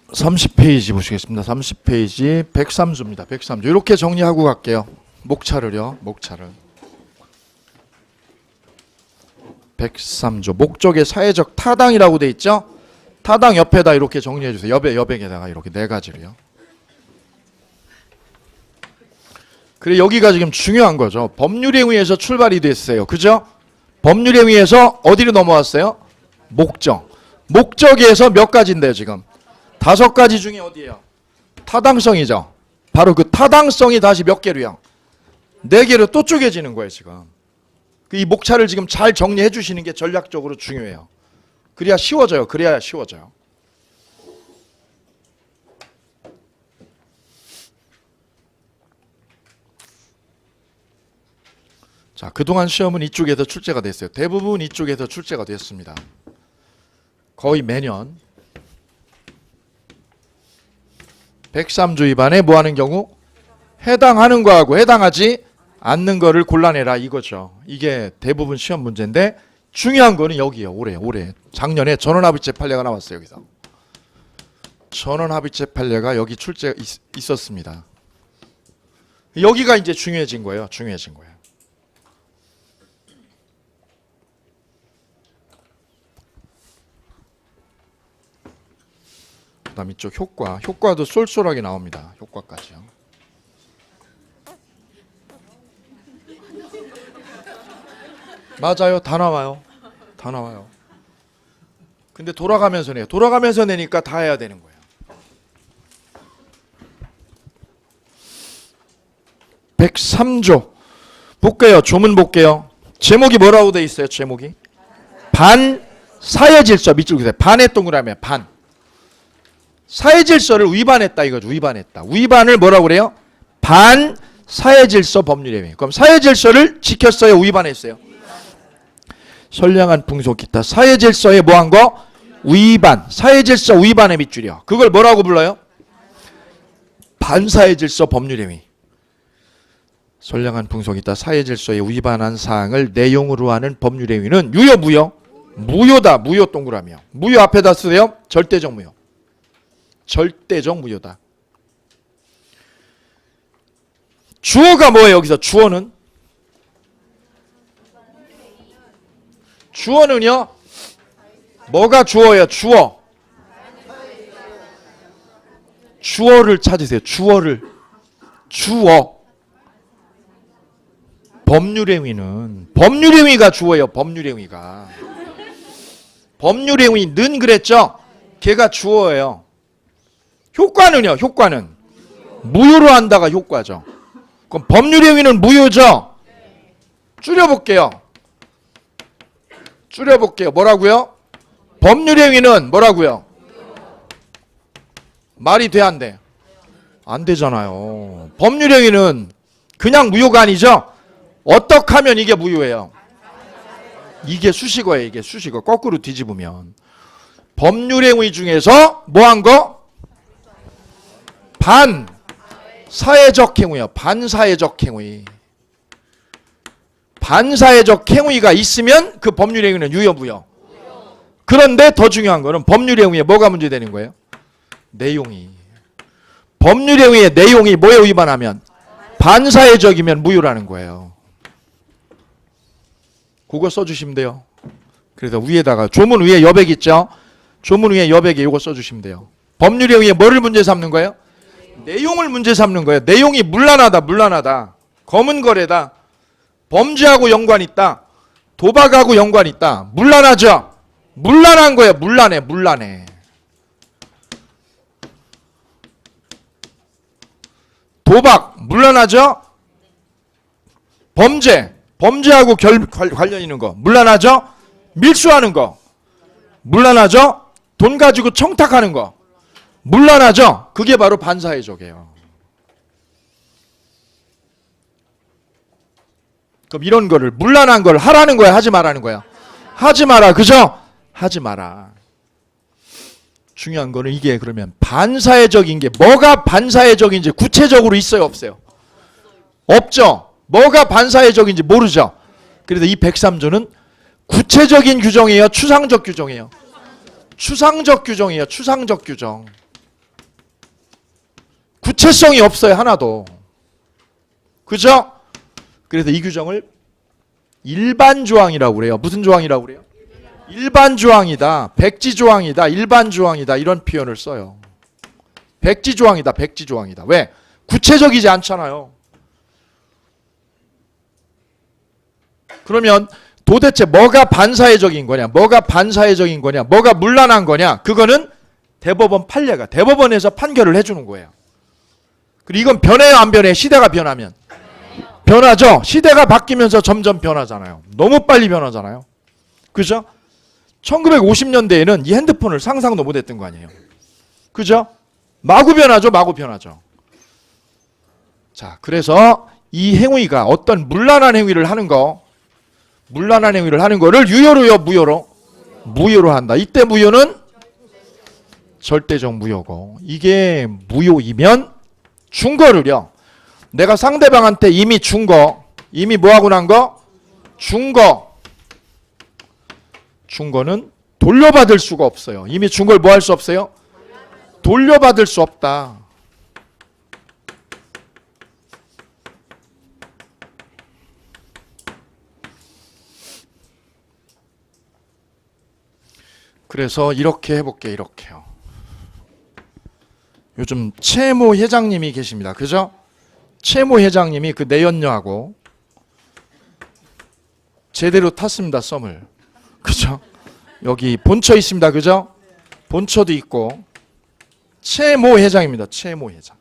30페이지 보시겠습니다. 30페이지 103조입니다. 103조. 이렇게 정리하고 갈게요. 목차를요. 목차를. 103조. 목적의 사회적 타당이라고 돼 있죠? 타당 옆에다 이렇게 정리해 주세요. 여백에다가 이렇게 네 가지로요. 그래 여기가 지금 중요한 거죠. 법률행위에서 출발이 됐어요. 그죠? 법률행위에서 어디로 넘어왔어요? 목적. 목적에서 몇 가지인데요, 지금? 5가지 중에 어디예요? 타당성이죠. 바로 그 타당성이 다시 몇 개로요? 4개로 또 쪼개지는 거예요, 지금. 이 목차를 지금 잘 정리해 주시는 게 전략적으로 중요해요. 그래야 쉬워져요. 그래야 쉬워져요. 자, 그동안 시험은 이쪽에서 출제가 됐어요. 대부분 이쪽에서 출제가 됐습니다. 거의 매년. 103조 위반에 뭐 하는 경우? 해당하는 거하고 해당하지 않는 거를 골라내라 이거죠. 이게 대부분 시험 문제인데 중요한 거는 여기요. 올해. 작년에 전원합의체 판례가 나왔어요. 여기서. 전원합의체 판례가 여기 출제 있었습니다. 여기가 이제 중요해진 거예요. 중요해진 거예요. 그다음 이쪽 효과도 쏠쏠하게 나옵니다. 효과까지요. 맞아요. 다 나와요. 다 나와요. 근데 돌아가면서 내요. 돌아가면서 내니까 다 해야 되는 거예요. 103조 볼게요. 조문 볼게요. 제목이 뭐라고 돼 있어요? 제목이 반사회질서. 밑줄 그세요. 반의 동그라미에 반. 사회질서를 위반했다 이거죠. 위반했다. 위반을 뭐라고 그래요? 반사회질서 법률행위. 그럼 사회질서를 지켰어요? 위반했어요? 선량한 풍속 기타. 사회질서에 뭐한 거? 위반. 사회질서 위반의 밑줄이요. 그걸 뭐라고 불러요? 반사회질서 법률행위. 선량한 풍속 기타 사회질서에 위반한 사항을 내용으로 하는 법률행위는 유효 무효? 무효다. 무효 동그라미요. 무효 앞에다 쓰세요. 절대적 무효. 절대적 무효다. 주어가 뭐예요? 여기서 주어는? 주어는요? 뭐가 주어예요? 주어. 주어를 찾으세요. 주어를. 주어. 법률행위가 주어예요. 법률행위가. 법률행위는 그랬죠? 걔가 주어예요. 효과는요? 효과는 무효로 한다가 효과죠. 그럼 법률행위는 무효죠? 줄여볼게요. 뭐라고요? 법률행위는 뭐라고요? 말이 돼 안 돼? 안 되잖아요. 법률행위는 그냥 무효가 아니죠? 어떻게 하면 이게 무효예요? 이게 수식어예요. 이게 수식어. 거꾸로 뒤집으면 법률행위 중에서 뭐한 거? 반사회적 행위요. 반사회적 행위. 반사회적 행위가 있으면 그 법률행위는 유효 무효. 그런데 더 중요한 거는 법률행위에 뭐가 문제되는 거예요? 내용이. 법률행위의 내용이 뭐에 위반하면? 반사회적이면 무효라는 거예요. 그거 써주시면 돼요. 그래서 위에다가 조문 위에 여백 있죠? 조문 위에 여백에 이거 써주시면 돼요. 법률행위에 뭐를 문제 삼는 거예요? 내용을 문제 삼는 거예요. 내용이 문란하다. 검은 거래다. 범죄하고 연관 있다. 도박하고 연관 있다. 문란하죠? 문란한 거예요. 문란해. 도박 문란하죠? 범죄하고 관련 있는 거 문란하죠? 밀수하는 거 문란하죠? 돈 가지고 청탁하는 거 문란하죠? 그게 바로 반사회적이에요. 그럼 이런 거를 문란한 걸 하라는 거야, 하지 말라는 거야? 하지 마라. 그죠? 하지 마라. 중요한 거는 이게 그러면 반사회적인 게 뭐가 반사회적인지 구체적으로 있어요, 없어요? 없죠. 뭐가 반사회적인지 모르죠. 그래서 이 103조는 구체적인 규정이에요, 추상적 규정이에요? 추상적 규정이에요. 추상적 규정. 구체성이 없어요. 하나도. 그죠? 그래서 이 규정을 일반 조항이라고 그래요. 무슨 조항이라고 그래요? 일반 조항이다. 백지 조항이다. 일반 조항이다. 이런 표현을 써요. 백지 조항이다. 백지 조항이다. 왜? 구체적이지 않잖아요. 그러면 도대체 뭐가 반사회적인 거냐? 뭐가 반사회적인 거냐? 뭐가 문란한 거냐? 그거는 대법원 판례가 대법원에서 판결을 해주는 거예요. 그리고 이건 변해요, 안 변해? 시대가 변하면 변하죠. 시대가 바뀌면서 점점 변하잖아요. 너무 빨리 변하잖아요. 그죠? 1950년대에는 이 핸드폰을 상상도 못했던 거 아니에요. 그죠? 마구 변하죠. 마구 변하죠. 자, 그래서 이 행위가 어떤 문란한 행위를 하는 거, 문란한 행위를 하는 거를 유효로요, 무효로? 무효로 한다. 이때 무효는 절대적 무효고, 이게 무효이면 준 거를요, 내가 상대방한테 이미 준 거, 이미 뭐하고 난 거? 준 거. 준 거는 돌려받을 수가 없어요. 이미 준 걸 뭐 할 수 없어요? 돌려받을 수 없다. 그래서 이렇게 해볼게요. 이렇게요. 요즘 최모 회장님이 계십니다. 그죠? 최모 회장님이 그 내연녀하고 제대로 탔습니다. 썸을. 그죠? 여기 본처 있습니다. 그죠? 본처도 있고. 최모 회장입니다. 최모 회장.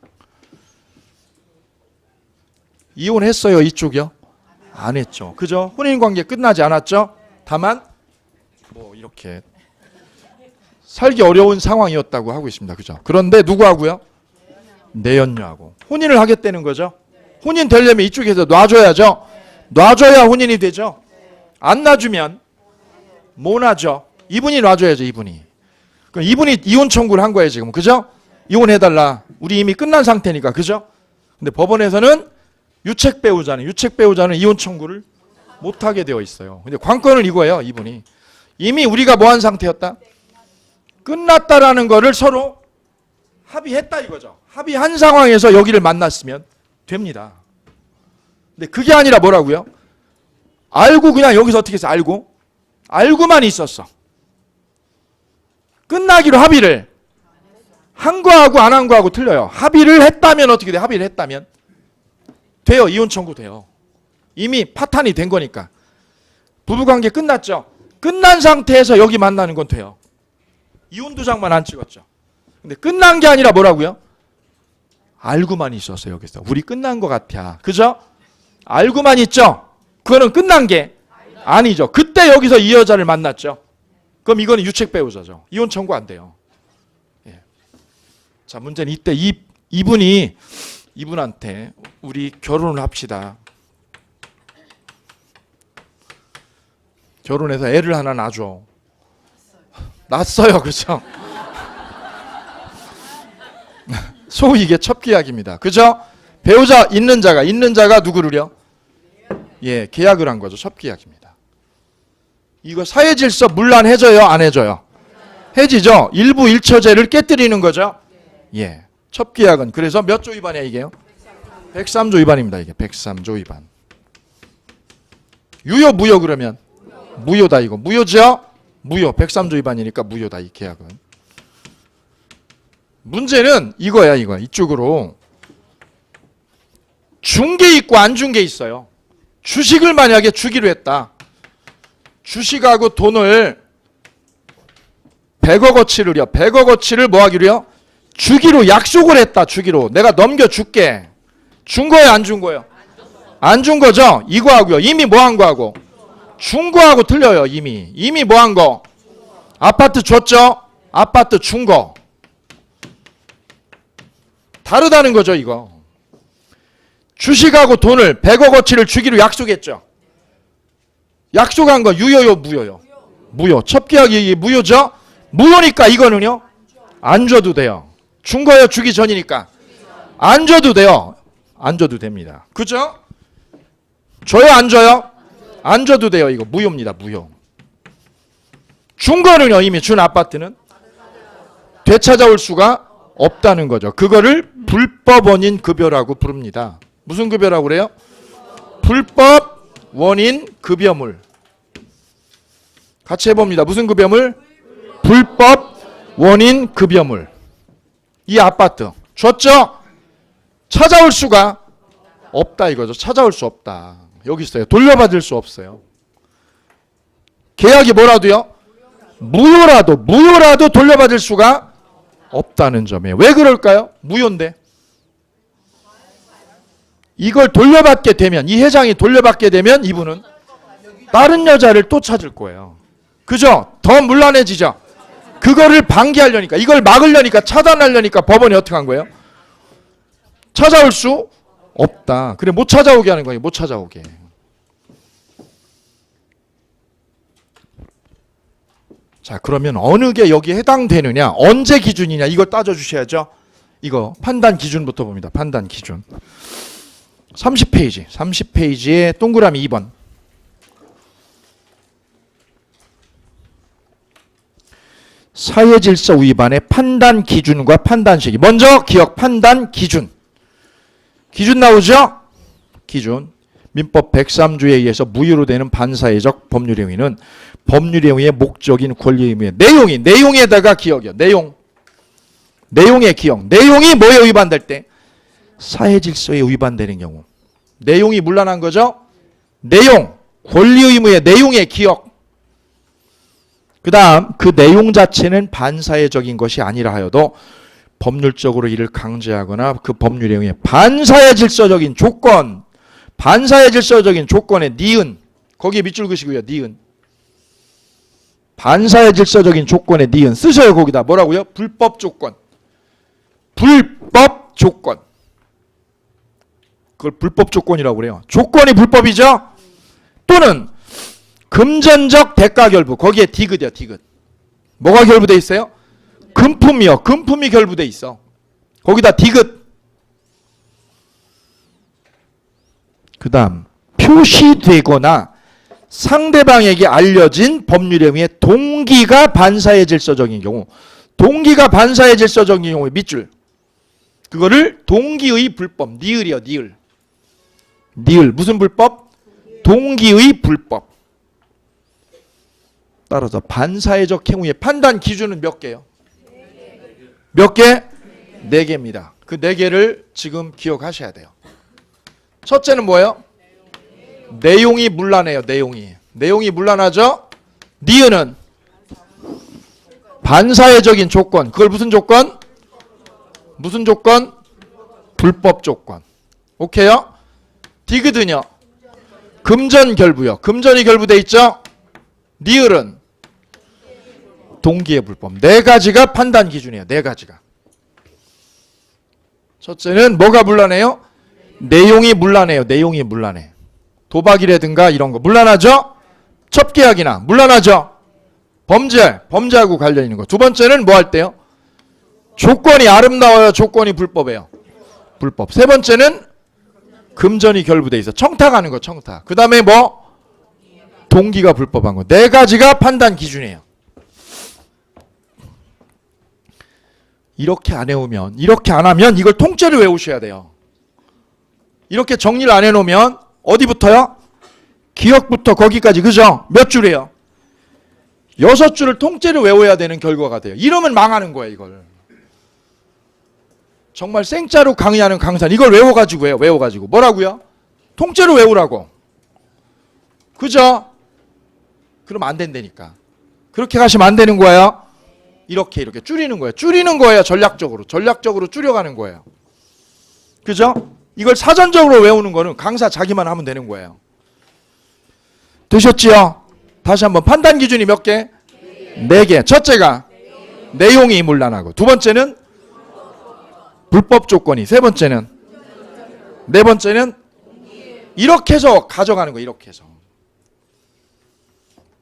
이혼했어요. 이쪽이요? 안 했죠. 그죠? 혼인관계 끝나지 않았죠? 다만 뭐 이렇게 살기 어려운 상황이었다고 하고 있습니다. 그죠? 그런데 누구하고요? 내연녀하고 혼인을 하겠다는 거죠. 혼인 되려면 이쪽에서 놔줘야죠. 놔줘야 혼인이 되죠. 안 놔주면 못 놔죠. 이분이 놔줘야죠. 이분이. 그럼 이분이 이혼 청구를 한 거예요. 지금. 그죠? 이혼해달라. 우리 이미 끝난 상태니까. 그죠? 근데 법원에서는 유책 배우자는 이혼 청구를 못하게 되어 있어요. 근데 관건은 이거예요. 이분이 이미 우리가 뭐 한 상태였다? 끝났다라는 거를 서로 합의했다 이거죠. 합의한 상황에서 여기를 만났으면 됩니다. 근데 그게 아니라 뭐라고요? 알고 그냥 여기서 어떻게 해서 알고만 있었어. 끝나기로 합의를 한 거하고 안 한 거하고 틀려요. 합의를 했다면 어떻게 돼? 합의를 했다면 돼요. 이혼 청구 돼요. 이미 파탄이 된 거니까. 부부관계 끝났죠. 끝난 상태에서 여기 만나는 건 돼요. 이혼 도장만 안 찍었죠. 근데 끝난 게 아니라 뭐라고요? 알고만 있었어요. 여기서 우리 끝난 것 같아. 그죠? 알고만 있죠. 그거는 끝난 게 아니죠. 그때 여기서 이 여자를 만났죠. 그럼 이거는 유책 배우자죠. 이혼 청구 안 돼요. 예. 자, 문제는 이때 이분한테 우리 결혼을 합시다. 결혼해서 애를 하나 낳아줘. 낳았어요. 그죠? 소위 이게 첩계약입니다. 그죠? 배우자 있는 자가 누구를요? 예, 계약을 한 거죠. 첩계약입니다. 이거 사회질서 문란해져요? 안 해져요? 해지죠? 일부 일처제를 깨뜨리는 거죠? 예. 첩계약은 그래서 몇 조 위반이야 이게요? 103조 위반입니다. 이게 103조 위반. 유효 무효 그러면? 무효다 이거. 무효죠? 무효. 103조 위반이니까 무효다 이 계약은. 문제는 이거야 이거. 이쪽으로 준 게 있고 안 준 게 있어요. 주식을 만약에 주기로 했다. 주식하고 돈을 100억어치를요. 100억어치를 뭐 하기로요? 주기로 약속을 했다. 주기로. 내가 넘겨줄게. 준 거예요? 안 준 거예요? 안 준 거죠? 이거 하고요. 이미 뭐 한 거하고? 준 거하고 틀려요. 이미 뭐 한 거? 아파트 줬죠? 아파트 준 거. 다르다는 거죠 이거. 주식하고 돈을 100억어치를 주기로 약속했죠. 약속한 거 유효요 무효요? 무효. 첩계약이 무효죠? 무효니까 이거는요? 안 줘도 돼요. 준 거예요? 주기 전이니까. 안 줘도 돼요. 안 줘도 됩니다. 그죠? 줘요? 안 줘요? 안 줘도 돼요. 이거 무효입니다. 무효. 준 거는요. 이미 준 아파트는 되찾아올 수가 없다는 거죠. 그거를 불법 원인 급여라고 부릅니다. 무슨 급여라고 그래요? 불법 원인 급여물. 같이 해봅니다. 무슨 급여물? 불법 원인 급여물. 이 아파트 줬죠? 찾아올 수가 없다 이거죠. 찾아올 수 없다. 여기 있어요. 돌려받을 수 없어요. 계약이 뭐라도요? 무효라도 돌려받을 수가 없다는 점이에요. 왜 그럴까요? 무효인데. 이걸 돌려받게 되면, 이 회장이 돌려받게 되면 이분은 다른 여자를 또 찾을 거예요. 그죠? 더 문란해지죠? 그거를 방기하려니까, 이걸 막으려니까, 차단하려니까 법원이 어떻게 한 거예요? 찾아올 수 없다. 그래, 못 찾아오게 하는 거예요. 못 찾아오게. 자, 그러면 어느 게 여기에 해당되느냐, 언제 기준이냐, 이거 따져주셔야죠. 이거 판단 기준부터 봅니다. 판단 기준. 30페이지. 30페이지에 동그라미 2번. 사회질서 위반의 판단 기준과 판단 시기. 먼저 기억 판단 기준. 기준 나오죠? 기준. 민법 103조에 의해서 무효로 되는 반사회적 법률 행위는 법률 행위의 목적인 권리 의무의 내용에다가 기억이요. 내용의 기억. 내용이 뭐에 위반될 때? 사회질서에 위반되는 경우. 내용이 문란한 거죠? 내용, 권리 의무의 내용의 기억. 그 다음 그 내용 자체는 반사회적인 것이 아니라 하여도 법률적으로 이를 강제하거나 그 법률 행위의 반사회 질서적인 조건, 반사회 질서적인 조건에 니은, 거기에 밑줄 그시고요. 니은. 반사회 질서적인 조건에 니은 쓰셔요. 거기다 뭐라고요? 불법 조건. 불법 조건. 그걸 불법 조건이라고 그래요. 조건이 불법이죠? 또는 금전적 대가 결부. 거기에 디귿이요. 디귿. 뭐가 결부돼 있어요? 금품이요. 금품이 결부돼 있어. 거기다 디귿. 그 다음 표시되거나 상대방에게 알려진 법률 행위의 동기가 반사회 질서적인 경우. 동기가 반사회 질서적인 경우에 밑줄. 그거를 동기의 불법. 니을이요. 니을. 니을. 무슨 불법? 동기의 불법. 따라서 반사회적 행위의 판단 기준은 몇 개요? 몇 개? 4개입니다. 그 4개를 지금 기억하셔야 돼요. 첫째는 뭐예요? 내용이 문란해요. 내용이 문란하죠? 니은은 반사회적인 조건. 그걸 무슨 조건? 무슨 조건? 불법 조건. 오케이요? 디귿은요? 금전 결부요. 금전이 결부돼 있죠? 니을은 동기의 불법. 4가지가 판단 기준이에요. 4가지가. 첫째는 뭐가 문란해요? 내용이 문란해요. 내용이 문란해. 도박이라든가 이런 거 문란하죠? 첩계약이나 문란하죠? 범죄하고 관련 있는 거. 두 번째는 뭐 할 때요? 조건이 아름다워요. 조건이 불법이에요. 불법. 세 번째는 금전이 결부돼 있어. 청탁하는 거. 청탁. 그 다음에 뭐? 동기가 불법한 거. 4가지가 판단 기준이에요. 이렇게 안 해오면, 이렇게 안 하면 이걸 통째로 외우셔야 돼요. 이렇게 정리를 안 해놓으면 어디부터요? 기억부터 거기까지. 그죠? 몇 줄이에요? 6줄을 통째로 외워야 되는 결과가 돼요. 이러면 망하는 거예요. 이걸. 정말 생짜로 강의하는 강사는 이걸 외워가지고 해요. 외워가지고. 뭐라고요? 통째로 외우라고. 그죠? 그러면 안 된다니까. 그렇게 가시면 안 되는 거예요. 이렇게 줄이는 거예요. 줄이는 거예요. 전략적으로 줄여가는 거예요. 그죠? 이걸 사전적으로 외우는 거는 강사 자기만 하면 되는 거예요. 되셨지요? 다시 한번 판단 기준이 몇 개? 4개. 첫째가 내용이 문란하고, 두 번째는 불법 조건이, 세 번째는, 네 번째는 이렇게 해서 가져가는 거예요. 이렇게 해서.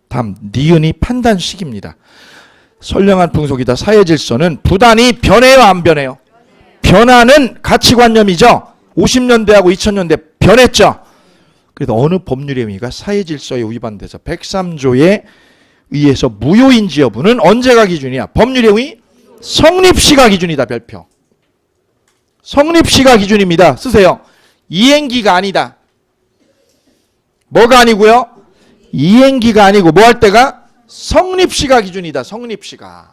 다음 니은이 판단식입니다. 선량한 풍속이다. 사회질서는 부단히 변해요, 안 변해요? 변하는 가치관념이죠. 50년대하고 2000년대 변했죠. 그래서 어느 법률의 행위가 사회질서에 위반돼서 103조에 의해서 무효인지 여부는 언제가 기준이야? 법률의 행위 성립시가 기준이다. 별표. 성립시가 기준입니다. 쓰세요. 이행기가 아니다. 뭐가 아니고요? 이행기가 아니고 뭐 할 때가? 성립시가 기준이다. 성립시가.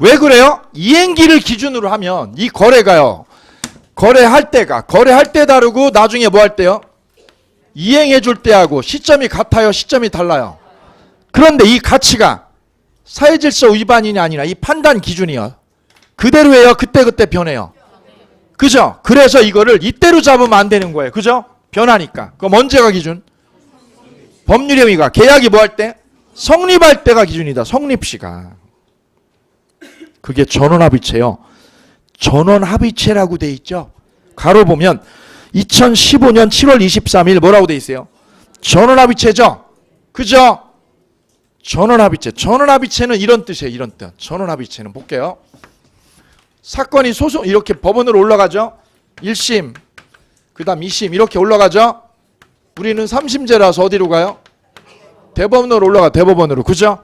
왜 그래요? 이행기를 기준으로 하면 이 거래가요. 거래할 때 다르고 나중에 뭐 할 때요? 이행해 줄 때하고 시점이 같아요? 시점이 달라요? 그런데 이 가치가 사회질서 위반이냐 아니냐 이 판단 기준이요. 그대로예요? 그때그때 변해요? 그죠? 그래서 이거를 이때로 잡으면 안 되는 거예요. 그죠? 변하니까. 그럼 언제가 기준? 법률 행위가 계약이 뭐 할 때? 성립할 때가 기준이다. 성립시가. 그게 전원합의체요. 전원합의체라고 돼 있죠. 가로 보면 2015년 7월 23일 뭐라고 돼 있어요? 전원합의체죠. 그죠? 전원합의체. 전원합의체는 이런 뜻이에요. 이런 뜻. 전원합의체는 볼게요. 사건이 소송 이렇게 법원으로 올라가죠. 1심, 그 다음 2심 이렇게 올라가죠. 우리는 3심제라서 어디로 가요? 대법원으로 올라가. 대법원으로. 그죠?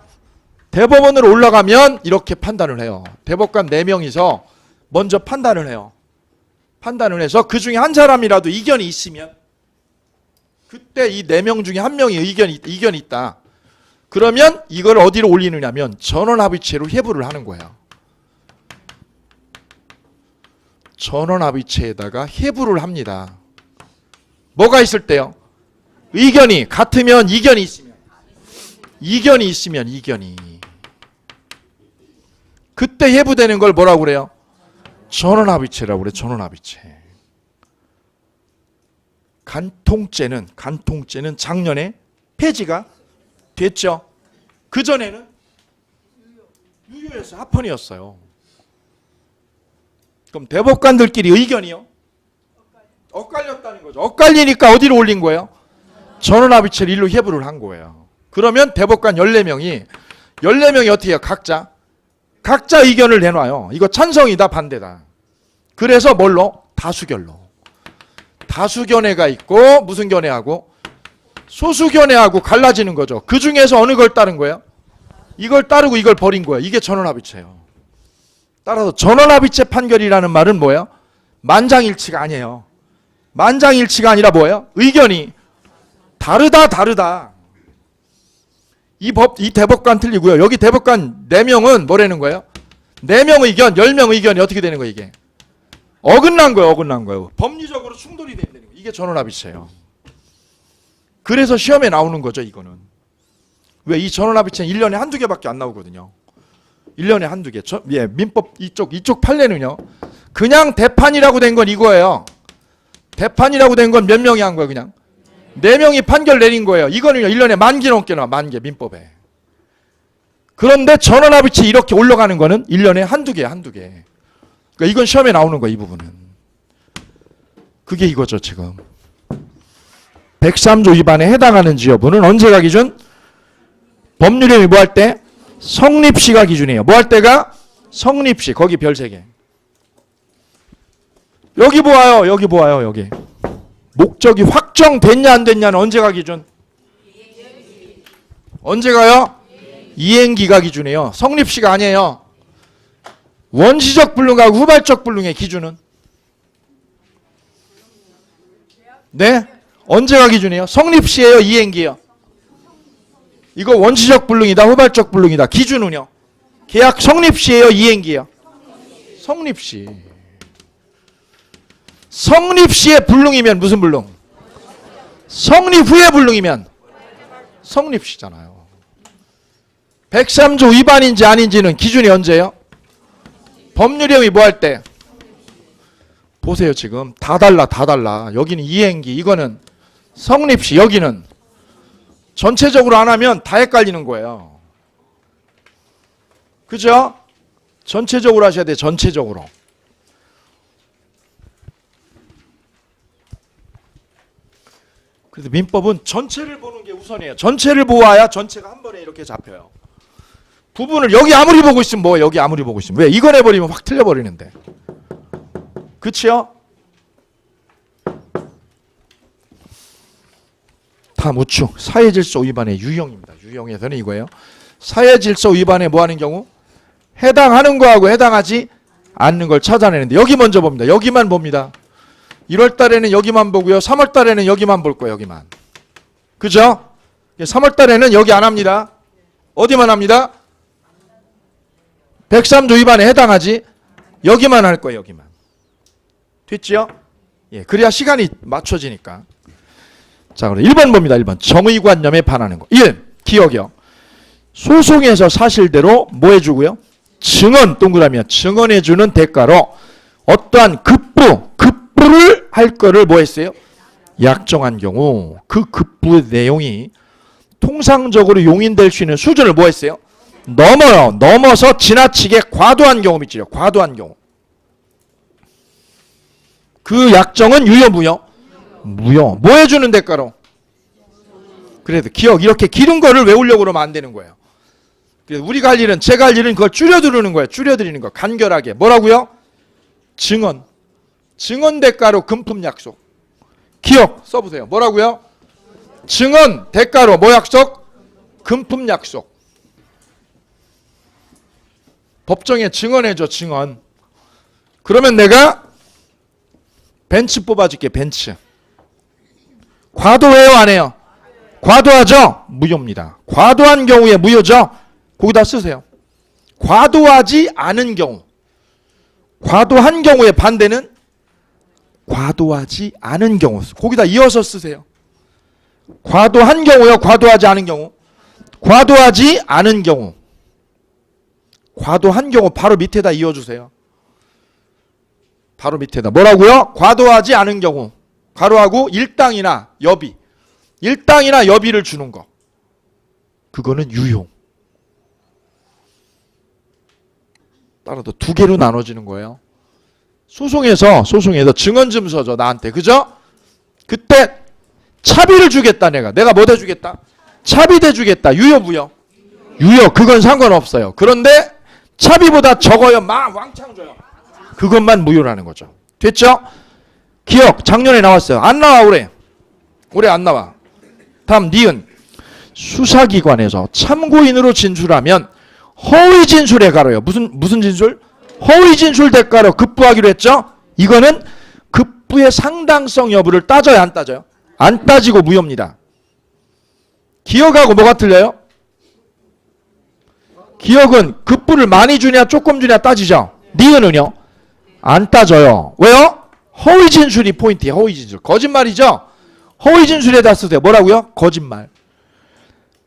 대법원으로 올라가면 이렇게 판단을 해요. 대법관 4명이서 먼저 판단을 해요. 판단을 해서 그 중에 한 사람이라도 이견이 있으면 그때 이 4명 중에 한 명이 이견이 있다. 그러면 이걸 어디로 올리느냐면 전원합의체로 회부를 하는 거예요. 전원합의체에다가 회부를 합니다. 뭐가 있을 때요? 의견이 같으면 이견이 있으면 이견이 그때 회부되는 걸 뭐라고 그래요? 전원합의체라고 그래. 전원합의체. 간통죄는 작년에 폐지가 됐죠. 그전에는 유효해서 합헌이었어요. 그럼 대법관들끼리 의견이요? 엇갈렸다는 거죠. 엇갈리니까 어디로 올린 거예요? 전원합의체를 일로 회부를 한 거예요. 그러면 대법관 14명이 어떻게 해요? 각자 의견을 내놔요. 이거 찬성이다 반대다. 그래서 뭘로? 다수결로. 다수견해가 있고 무슨 견해하고? 소수견해하고 갈라지는 거죠. 그 중에서 어느 걸 따른 거예요? 이걸 따르고 이걸 버린 거예요. 이게 전원합의체예요. 따라서 전원합의체 판결이라는 말은 뭐예요? 만장일치가 아니에요. 만장일치가 아니라 뭐예요? 의견이 다르다. 이 대법관 틀리고요. 여기 대법관 4명은 뭐라는 거예요? 4명 의견, 10명 의견이 어떻게 되는 거예요, 이게? 어긋난 거예요. 법리적으로 충돌이 된다는 거예요. 이게 전원합의체예요. 그래서 시험에 나오는 거죠, 이거는. 왜? 이 전원합의체는 1년에 한두 개밖에 안 나오거든요. 1년에 한두 개. 민법 이쪽 판례는요. 그냥 대판이라고 된 건 이거예요. 대판이라고 된 건 몇 명이 한 거예요, 그냥? 4명이 판결 내린 거예요. 이거는 1년에 10,000개 넘게 나와. 10,000개 민법에. 그런데 전원합의체 이렇게 올라가는 거는 1년에 한두 개. 그러니까 이건 시험에 나오는 거예요, 이 부분은. 그게 이거죠, 지금. 103조 위반에 해당하는지 여부는 언제가 기준? 법률행위 뭐 할 때? 성립시가 기준이에요. 뭐 할 때가? 성립시. 거기 별 3개. 여기 보아요. 여기. 목적이 확정됐냐 안 됐냐는 언제가 기준? 언제가요? 이행기가 기준이에요. 성립시가 아니에요. 원시적 불능하고 후발적 불능의 기준은? 네? 언제가 기준이에요? 성립시예요? 이행기예요? 이거 원시적 불능이다, 후발적 불능이다. 기준은요? 계약 성립시예요? 이행기예요? 성립시. 성립시의 불능이면 무슨 불능? 성립 후의 불능이면 성립시잖아요. 103조 위반인지 아닌지는 기준이 언제예요? 법률행위 뭐 할 때? 보세요, 지금 다 달라. 여기는 이행기, 이거는 성립시, 여기는 전체적으로 안 하면 다 헷갈리는 거예요. 그죠? 전체적으로 하셔야 돼요. 전체적으로. 그래서 민법은 전체를 보는 게 우선이에요. 전체를 보아야 전체가 한 번에 이렇게 잡혀요. 부분을 여기 아무리 보고 있으면 뭐 여기 아무리 보고 있으면 왜? 이거 내버리면 확 틀려버리는데. 그치요? 다음 우측 사회질서 위반의 유형입니다. 유형에서는 이거예요. 사회질서 위반에 뭐하는 경우? 해당하는 거하고 해당하지 않는 걸 찾아내는데 여기 먼저 봅니다. 여기만 봅니다. 1월 달에는 여기만 보고요. 3월 달에는 여기만 볼 거예요. 여기만. 그죠? 3월 달에는 여기 안 합니다. 어디만 합니다? 103조 위반에 해당하지 여기만 할 거예요. 여기만. 됐죠? 예, 그래야 시간이 맞춰지니까. 자, 그럼 1번 봅니다. 1번. 정의관념에 반하는 거. 1. 기억이요. 소송에서 사실대로 뭐 해주고요? 증언, 동그라미야. 증언해주는 대가로 어떠한 급부를 할 거를 뭐 했어요? 약정한 경우 그 급부의 내용이 통상적으로 용인될 수 있는 수준을 뭐 했어요? 넘어서 지나치게 과도한 경우 있죠. 과도한 경우. 그 약정은 유효 무효? 무효. 뭐 해주는 대가로? 그래도 기억 이렇게 길은 거를 외우려고 그러면 안 되는 거예요. 그래서 우리가 할 일은 제가 할 일은 그걸 줄여드리는 거예요. 줄여드리는 거. 간결하게. 뭐라고요? 증언. 증언 대가로 금품 약속. 기억 써보세요. 뭐라고요? 증언 대가로 뭐 약속? 금품 약속. 법정에 증언해줘. 증언. 그러면 내가 벤츠 뽑아줄게. 벤츠. 과도해요 안 해요? 과도하죠? 무효입니다. 과도한 경우에 무효죠? 거기다 쓰세요. 과도하지 않은 경우. 과도한 경우의 반대는 과도하지 않은 경우. 거기다 이어서 쓰세요. 과도한 경우요. 과도하지 않은 경우. 과도하지 않은 경우. 과도한 경우 바로 밑에다 이어주세요. 바로 밑에다. 뭐라고요? 과도하지 않은 경우. 가로하고 일당이나 여비. 일당이나 여비를 주는 거. 그거는 유효. 따라서 두 개로 나눠지는 거예요. 소송에서 증언 좀 서줘 나한테. 그죠? 그때 차비를 주겠다 내가 뭐 대주겠다? 차비 대주겠다. 유효 무효? 유효. 그건 상관없어요. 그런데 차비보다 적어요. 막 왕창 줘요. 그것만 무효라는 거죠. 됐죠? 기억 작년에 나왔어요. 안 나와 올해. 올해 안 나와. 다음 니은. 수사기관에서 참고인으로 진술하면 허위 진술에 가로요. 무슨 진술? 허위 진술 대가로 급부하기로 했죠? 이거는 급부의 상당성 여부를 따져요, 안 따져요? 안 따지고 무효입니다. 기억하고 뭐가 틀려요? 기억은 급부를 많이 주냐 조금 주냐 따지죠? 니은은요? 안 따져요. 왜요? 허위 진술이 포인트예요. 허위 진술. 거짓말이죠? 허위 진술에다 쓰세요. 뭐라고요? 거짓말.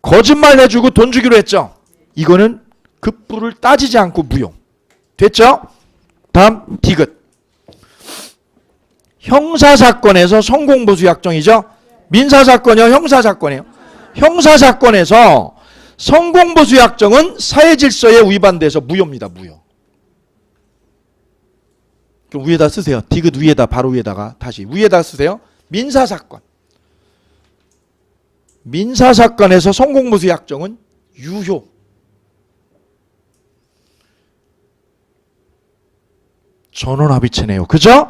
거짓말 해주고 돈 주기로 했죠? 이거는 급부를 따지지 않고 무효. 됐죠? 다음 디귿. 형사사건에서 성공보수 약정이죠? 민사사건이요? 형사사건이에요? 형사사건에서 성공보수 약정은 사회질서에 위반돼서 무효입니다. 무효. 그럼 위에다 쓰세요. 디귿 위에다 바로 위에다가 다시 위에다 쓰세요. 민사사건. 민사사건에서 성공보수 약정은 유효. 전원합의체네요. 그죠?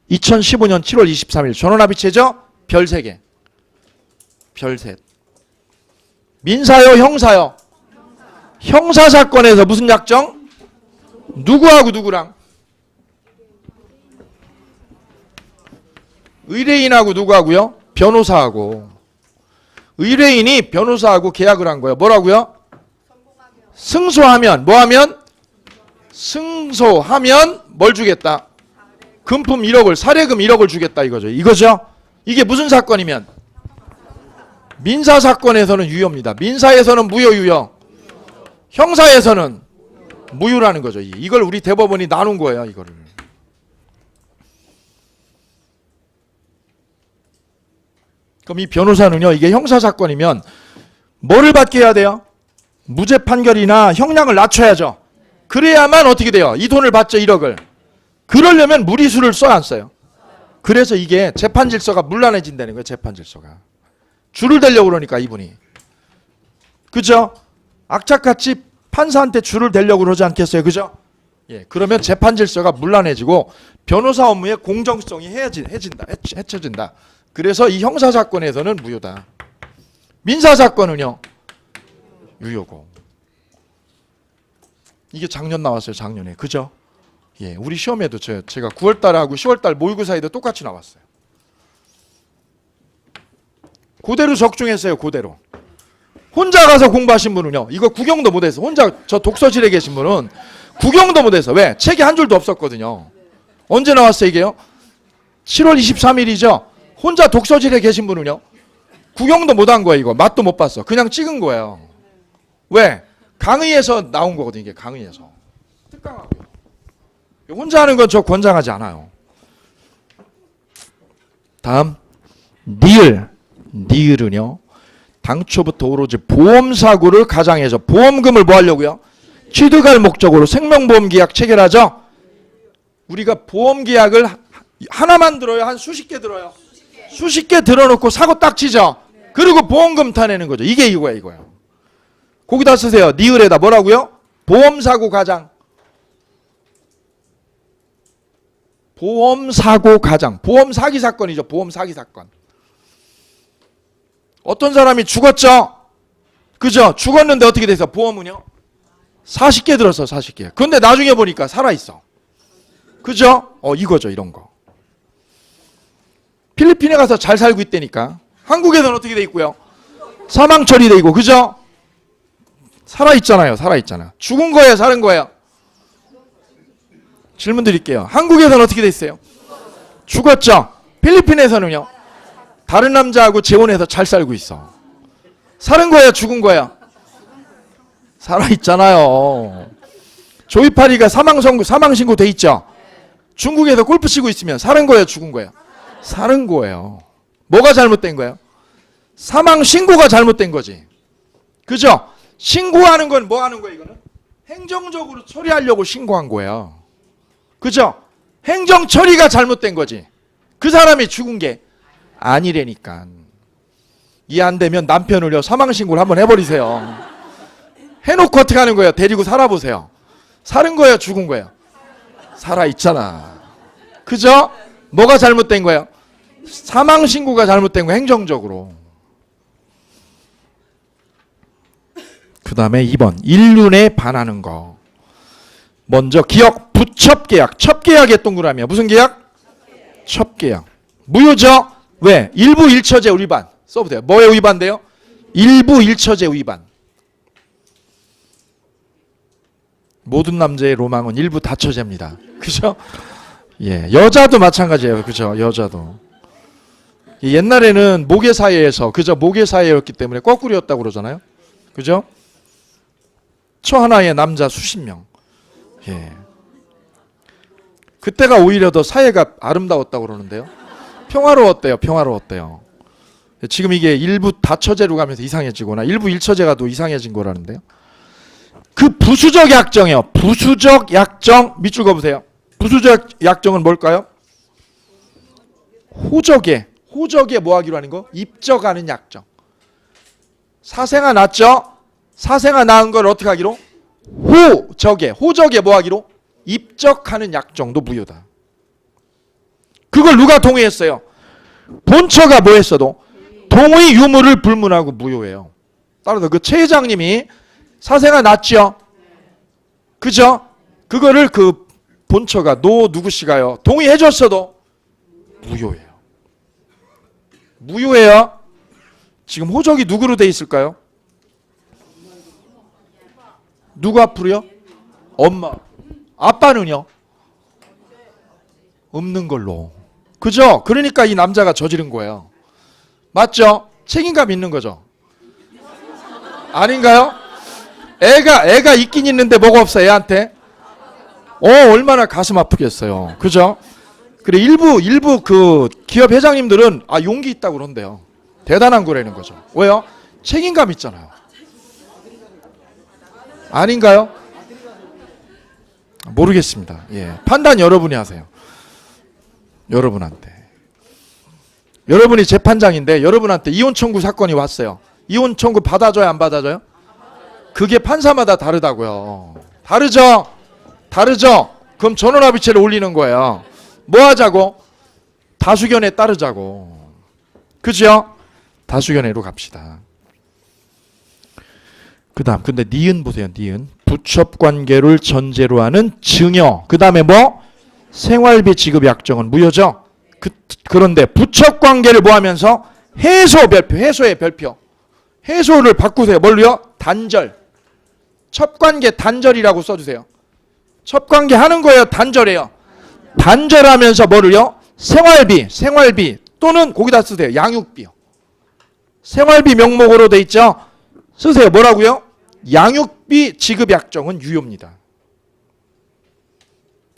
2015년 7월 23일 전원합의체죠? 별 3개. 별 셋. 민사요? 형사요? 형사사건에서 무슨 약정? 누구하고 누구랑? 의뢰인하고 누구하고요? 변호사하고. 의뢰인이 변호사하고 계약을 한 거예요. 뭐라고요? 승소하면 뭐하면? 승소하면 뭘 주겠다? 금품 1억을 사례금 1억을 주겠다 이거죠. 이거죠? 이게 무슨 사건이면? 민사사건에서는 유효입니다. 민사에서는 무효 유효. 형사에서는 무효라는 거죠. 이걸 우리 대법원이 나눈 거예요. 이거를. 그럼 이 변호사는요. 이게 형사사건이면 뭐를 받게 해야 돼요? 무죄 판결이나 형량을 낮춰야죠. 그래야만 어떻게 돼요? 이 돈을 받죠. 1억을. 그러려면 무리수를 써야 안 써요? 그래서 이게 재판 질서가 문란해진다는 거예요. 재판 질서가. 줄을 대려고 그러니까 이분이. 그죠? 악착같이 판사한테 줄을 대려고 그러지 않겠어요? 그죠? 예, 그러면 재판 질서가 문란해지고 변호사 업무의 공정성이 해쳐진다. 그래서 이 형사사건에서는 무효다. 민사사건은요? 유효고. 이게 작년 나왔어요. 작년에. 그죠? 예, 우리 시험에도 제가 9월달하고 10월달 모의고사에도 똑같이 나왔어요. 그대로 적중했어요. 그대로. 혼자 가서 공부하신 분은요. 이거 구경도 못해서 혼자 저 독서실에 계신 분은 구경도 못해서 왜? 책이 한 줄도 없었거든요. 언제 나왔어요 이게요? 7월 23일이죠. 혼자 독서실에 계신 분은요. 구경도 못한 거예요. 이거 맛도 못 봤어. 그냥 찍은 거예요. 왜? 강의에서 나온 거거든요. 이게 강의에서. 특강하고. 혼자 하는 건 저 권장하지 않아요. 다음 니을은요. 당초부터 오로지 보험사고를 가장해서 보험금을 뭐 하려고요? 취득할 목적으로 생명보험계약 체결하죠. 우리가 보험계약을 하나만 들어요? 한 수십 개 들어요? 수십 개 들어놓고 사고 딱 치죠. 그리고 보험금 타내는 거죠. 이게 이거예요. 거기다 쓰세요. 니을에다 뭐라고요? 보험사고 가장. 보험사고 가장. 보험사기 사건이죠. 보험사기 사건. 어떤 사람이 죽었죠? 그죠? 죽었는데 어떻게 돼서 보험은요? 40개 들었어. 40개. 근데 나중에 보니까 살아있어. 그죠? 이거죠. 이런 거. 필리핀에 가서 잘 살고 있다니까. 한국에서는 어떻게 돼 있고요? 사망 처리돼 있고. 그죠? 살아있잖아요. 살아있잖아. 죽은 거예요? 사는 거예요? 질문 드릴게요. 한국에서는 어떻게 돼 있어요? 죽었죠? 필리핀에서는요? 다른 남자하고 재혼해서 잘 살고 있어. 사는 거예요? 죽은 거예요? 살아있잖아요. 조이파리가 사망신고 돼 있죠? 중국에서 골프 치고 있으면 사는 거예요? 죽은 거예요? 사는 거예요. 뭐가 잘못된 거예요? 사망신고가 잘못된 거지. 그죠? 신고하는 건 뭐 하는 거예요? 이거는 행정적으로 처리하려고 신고한 거예요. 그죠? 행정 처리가 잘못된 거지. 그 사람이 죽은 게 아니라니까. 이해 안 되면 남편을요 사망신고를 한번 해버리세요. 해놓고 어떻게 하는 거예요? 데리고 살아보세요. 사는 거예요? 죽은 거예요? 살아있잖아. 그죠? 뭐가 잘못된 거예요? 사망신고가 잘못된 거 행정적으로. 그 다음에 2번 인륜에 반하는 거. 먼저 기억 부첩계약. 첩계약의 동그라미야. 무슨 계약? 첩계약. 무효죠? 왜? 일부 일처제 위반. 써보세요. 뭐에 위반돼요? 일부 일처제 위반. 모든 남자의 로망은 일부 다처제입니다. 그죠? 예, 여자도 마찬가지예요. 그죠? 여자도. 옛날에는 모계사회에서 그저 모계사회였기 때문에 거꾸로였다고 그러잖아요. 그죠? 처 하나에 남자 수십 명. 예. 그때가 오히려 더 사회가 아름다웠다고 그러는데요. 평화로웠대요. 평화로웠대요. 지금 이게 일부 다처제로 가면서 이상해지거나 일부 일처제가 더 이상해진 거라는데요. 그 부수적 약정이요. 부수적 약정 밑줄 그어보세요. 부수적 약정은 뭘까요? 호적에 뭐 하기로 하는 거? 입적하는 약정. 사생아 났죠? 사생아 낳은 걸 어떻게 하기로? 호적에 뭐 하기로? 입적하는 약정도 무효다. 그걸 누가 동의했어요? 본처가 뭐 했어도 동의 유무를 불문하고 무효해요. 따라서 그 최 회장님이 사생아 났죠? 그죠? 그거를 그 본처가 누구씨가요 동의해줬어도 무효해요. 무효해요. 지금 호적이 누구로 돼 있을까요? 누구 앞으로요? 엄마. 아빠는요? 없는 걸로. 그죠? 그러니까 이 남자가 저지른 거예요. 맞죠? 책임감 있는 거죠? 아닌가요? 애가 있긴 있는데 뭐가 없어 애한테? 얼마나 가슴 아프겠어요. 그죠? 그래 일부 그 기업 회장님들은 용기 있다고 그런대요. 대단한 거라는 거죠. 왜요? 책임감 있잖아요. 아닌가요? 모르겠습니다. 예. 판단 여러분이 하세요. 여러분한테. 여러분이 재판장인데 여러분한테 이혼 청구 사건이 왔어요. 이혼 청구 받아줘요, 안 받아줘요? 그게 판사마다 다르다고요. 다르죠? 그럼 전원합의체를 올리는 거예요. 뭐 하자고? 다수견에 따르자고. 그죠? 다수견에로 갑시다. 그 다음 근데 니은 보세요. 니은 부첩 관계를 전제로 하는 증여. 그 다음에 뭐? 생활비 지급 약정은 무효죠. 그런데 부첩 관계를 뭐 하면서? 해소 별표, 해소의 별표. 해소를 바꾸세요. 뭘로요? 단절. 첩관계 단절이라고 써주세요. 첩관계 하는 거예요? 단절해요? 단절하면서 뭐를요? 생활비 또는 거기다 쓰세요. 양육비요. 생활비 명목으로 돼 있죠? 쓰세요. 뭐라고요? 양육비 지급 약정은 유효입니다.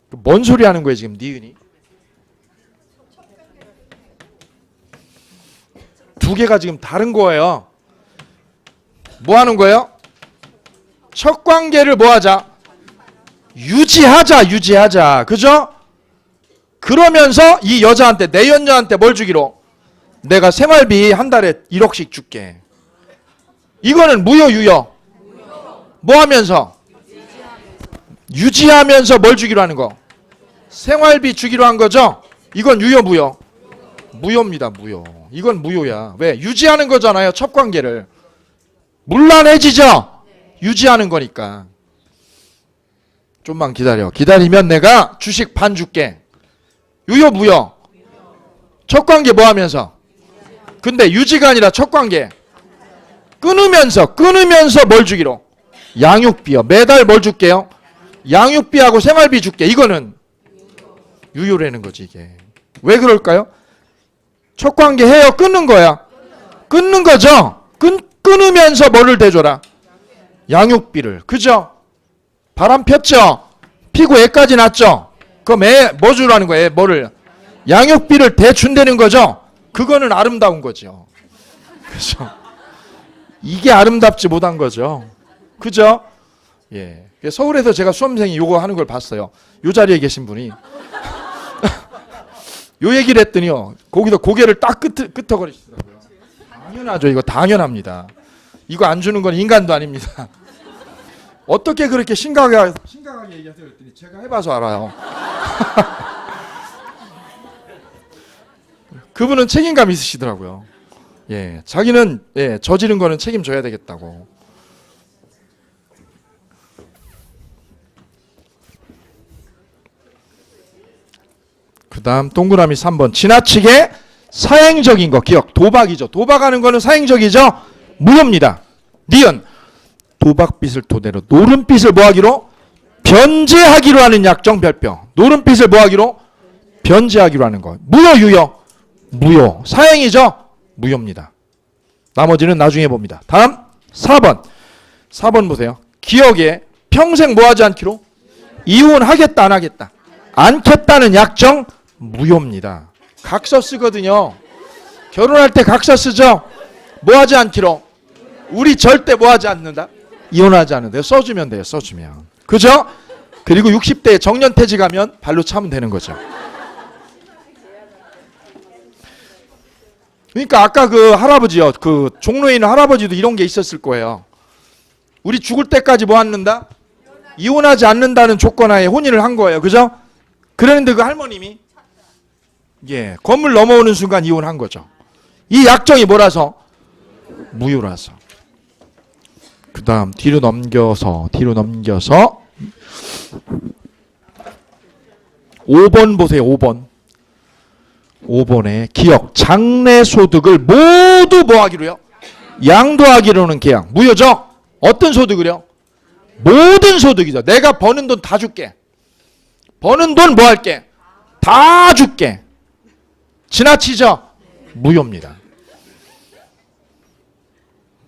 뭔 소리 하는 거예요 지금 니은이? 두 개가 지금 다른 거예요. 뭐 하는 거예요? 첫 관계를 뭐 하자? 유지하자. 그죠? 그러면서 이 여자한테, 내 여자한테 뭘 주기로? 내가 생활비 한 달에 1억씩 줄게. 이거는 무효, 유효? 뭐 하면서? 유지하면서 뭘 주기로 하는 거? 생활비 주기로 한 거죠? 이건 유효, 무효? 무효입니다, 무효. 이건 무효야. 왜? 유지하는 거잖아요, 첫 관계를. 문란해지죠? 유지하는 거니까. 좀만 기다려. 기다리면 내가 주식 반 줄게. 유효, 무효? 첫 관계 뭐 하면서? 근데 유지가 아니라 첫 관계. 끊으면서 뭘 주기로? 양육비요. 매달 뭘 줄게요? 양육비하고 생활비 줄게. 이거는 유효라는 거지 이게. 왜 그럴까요? 첫 관계 해요? 끊는 거야? 끊는 거죠? 끊으면서 뭐를 대줘라? 양육비를. 그죠? 바람 폈죠? 피고 애까지 났죠? 그럼 애 뭐 주라는 거예요? 뭐를? 양육비를 대준다는 거죠? 그거는 아름다운 거죠. 그죠? 이게 아름답지 못한 거죠. 그죠? 예. 서울에서 제가 수험생이 요거 하는 걸 봤어요. 요 자리에 계신 분이. 요 얘기를 했더니요. 거기서 고개를 딱 끄덕거리시더라고요. 당연하죠. 이거 당연합니다. 이거 안 주는 건 인간도 아닙니다. 어떻게 그렇게 심각하게 얘기하세요? 그랬더니 제가 해봐서 알아요. 그분은 책임감 있으시더라고요. 예, 자기는 저지른 거는 책임져야 되겠다고. 그 다음 동그라미 3번. 지나치게 사행적인 거. 기억. 도박이죠. 도박하는 거는 사행적이죠. 무효입니다. 니은. 도박빚을 토대로 노름빚을 뭐하기로? 변제하기로 하는 약정 별표. 노름빚을 뭐하기로? 변제하기로 하는 거. 무효, 유효? 무효. 사행이죠? 무효입니다. 나머지는 나중에 봅니다. 다음 4번. 4번 보세요. 기억에 평생 뭐하지 않기로? 이혼하겠다 안 하겠다? 않겠다는 약정 무효입니다. 각서 쓰거든요. 결혼할 때 각서 쓰죠? 뭐하지 않기로? 우리 절대 뭐하지 않는다? 이혼하지 않는다. 써주면 돼요. 써주면. 그죠? 그리고 60대에 정년퇴직 하면 발로 차면 되는 거죠. 그러니까 아까 그 할아버지요. 그 종로에 있는 할아버지도 이런 게 있었을 거예요. 우리 죽을 때까지 뭐 않는다? 이혼하지 않는다는 조건하에 혼인을 한 거예요. 그죠? 그랬는데 그 할머님이 건물 넘어오는 순간 이혼한 거죠. 이 약정이 뭐라서? 무효라서. 그 다음 뒤로 넘겨서 5번 보세요. 5번에 기억 장래소득을 모두 뭐 하기로요? 양도하기로는 계약. 무효죠? 어떤 소득을요? 모든 소득이죠. 내가 버는 돈 다 줄게. 버는 돈 뭐 할게? 다 줄게. 지나치죠? 무효입니다.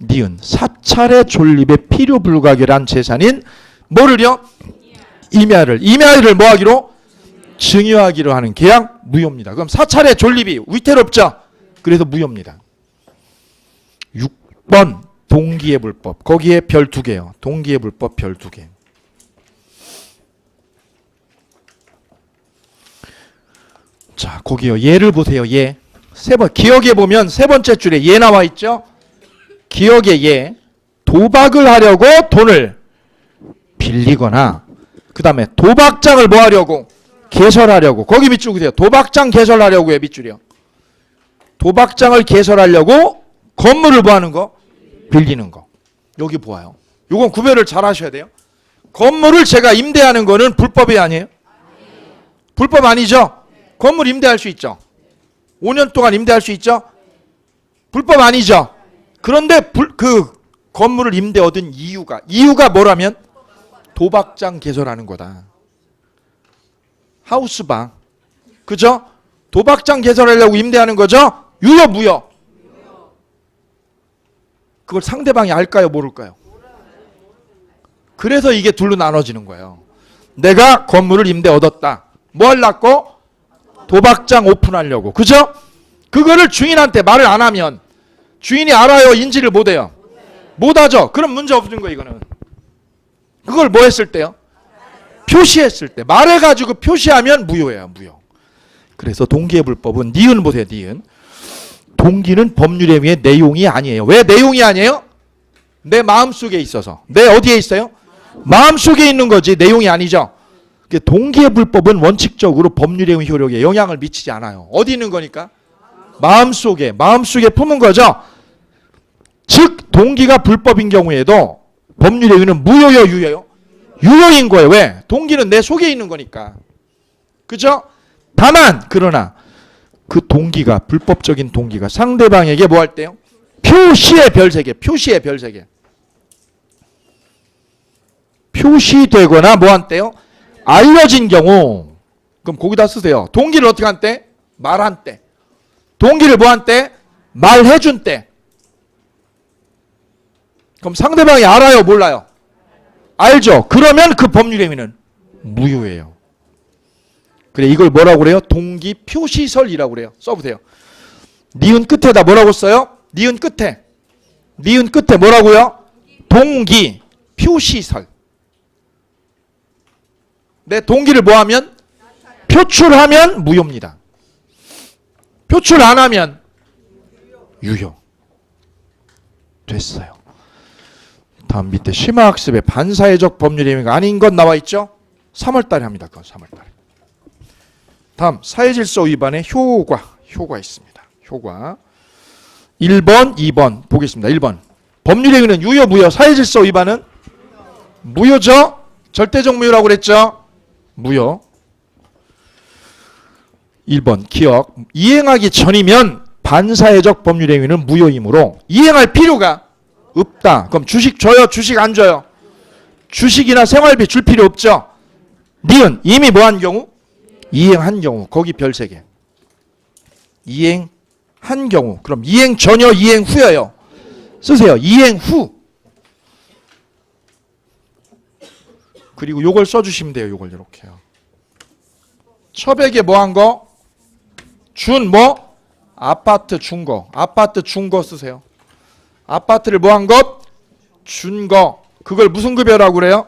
니은 사찰의 존립에 필요 불가결한 재산인 뭐를요? 임야를 뭐 하기로? 증여하기로 하는 계약 무효입니다. 그럼 사찰의 존립이 위태롭죠? 그래서 무효입니다. 6번 동기의 불법. 거기에 별 2개요. 동기의 불법 별 2개. 자, 거기요. 예를 보세요. 예. 기억에 보면 세 번째 줄에 예 나와 있죠? 기억의 예. 도박을 하려고 돈을 빌리거나 그 다음에 도박장을 뭐 하려고? 개설하려고. 거기 밑줄 그세요. 도박장 개설하려고요. 밑줄이요. 도박장을 개설하려고 건물을 뭐 하는 거? 빌리는 거. 여기 보아요. 요건 구별을 잘 하셔야 돼요. 건물을 제가 임대하는 거는 불법이 아니에요? 불법 아니죠? 건물 임대할 수 있죠? 5년 동안 임대할 수 있죠? 불법 아니죠? 그런데 그 건물을 임대 얻은 이유가 뭐라면 도박장 개설하는 거다. 하우스방. 그죠? 도박장 개설하려고 임대하는 거죠? 유효 무효? 그걸 상대방이 알까요 모를까요? 그래서 이게 둘로 나눠지는 거예요. 내가 건물을 임대 얻었다. 뭐 하려고? 도박장 오픈하려고. 그죠? 그거를 주인한테 말을 안 하면 주인이 알아요? 인지를 못해요? 못하죠? 그럼 문제 없는 거예요 이거는. 그걸 뭐 했을 때요? 표시했을 때. 말해가지고 표시하면 무효예요. 무효. 그래서 동기의 불법은 니은 보세요. 니은. 동기는 법률에 의해 내용이 아니에요. 왜 내용이 아니에요? 내 마음속에 있어서. 내 어디에 있어요? 마음속에 있는 거지 내용이 아니죠. 동기의 불법은 원칙적으로 법률에 의한 효력에 영향을 미치지 않아요. 어디 있는 거니까? 마음속에 품은 거죠. 즉 동기가 불법인 경우에도 법률에 의는 무효요 유효요? 유효인 거예요. 왜? 동기는 내 속에 있는 거니까. 그죠? 다만 그러나 그 동기가 불법적인 동기가 상대방에게 뭐 할 때요? 표시의 별 3개. 표시의 별 3개. 표시되거나 뭐 한때요? 알려진 경우. 그럼 거기다 쓰세요. 동기를 어떻게 한 때? 말한 때. 동기를 뭐 한 때? 말해준 때. 그럼 상대방이 알아요 몰라요? 알죠. 그러면 그 법률의 의미는 무효예요. 그래 이걸 뭐라고 그래요? 동기 표시설이라고 그래요. 써보세요. 니은 끝에다 뭐라고 써요? 니은 끝에 뭐라고요? 동기 표시설. 내 동기를 뭐하면? 표출하면 무효입니다. 표출 안 하면 유효. 됐어요. 다음 밑에 심화학습의 반사회적 법률의 의미가 아닌 것 나와 있죠? 3월달에 합니다. 그건 3월달에. 다음 사회질서 위반의 효과 있습니다. 효과 1번 2번 보겠습니다. 1번 법률의 의미는 유효 무효. 사회질서 위반은 무효죠. 절대적 무효라고 그랬죠. 무효. 1번 기억. 이행하기 전이면 반사회적 법률의 의미는 무효이므로 이행할 필요가 없다. 그럼 주식 줘요? 주식 안 줘요? 주식이나 생활비 줄 필요 없죠. 니은 이미 뭐한 경우? 이행한 경우. 거기 별 3개. 이행한 경우. 그럼 이행 전이요? 이행 후여요? 쓰세요. 이행 후. 그리고 요걸 써주시면 돼요. 요걸 이렇게요. 처백에 뭐 한 거? 준 뭐? 아파트 준 거. 아파트 준 거 쓰세요. 아파트를 뭐 한 것? 준 거. 그걸 무슨 급여라고 그래요?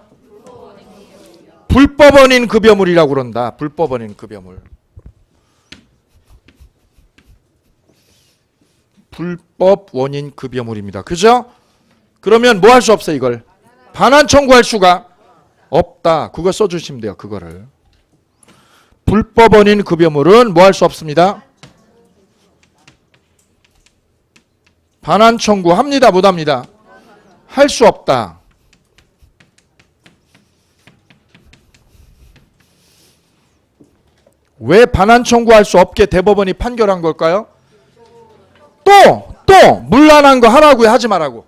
불법 원인 급여물이라고 그런다. 불법 원인 급여물. 불법 원인 급여물입니다. 그죠? 그러면 뭐 할 수 없어요 이걸? 반환 청구할 수가 없다. 그거 써주시면 돼요. 그거를. 불법 원인 급여물은 뭐 할 수 없습니다. 반환 청구합니다. 못합니다. 할 수 없다. 왜 반환 청구할 수 없게 대법원이 판결한 걸까요? 또 물란한 거 하라고요? 하지 말라고?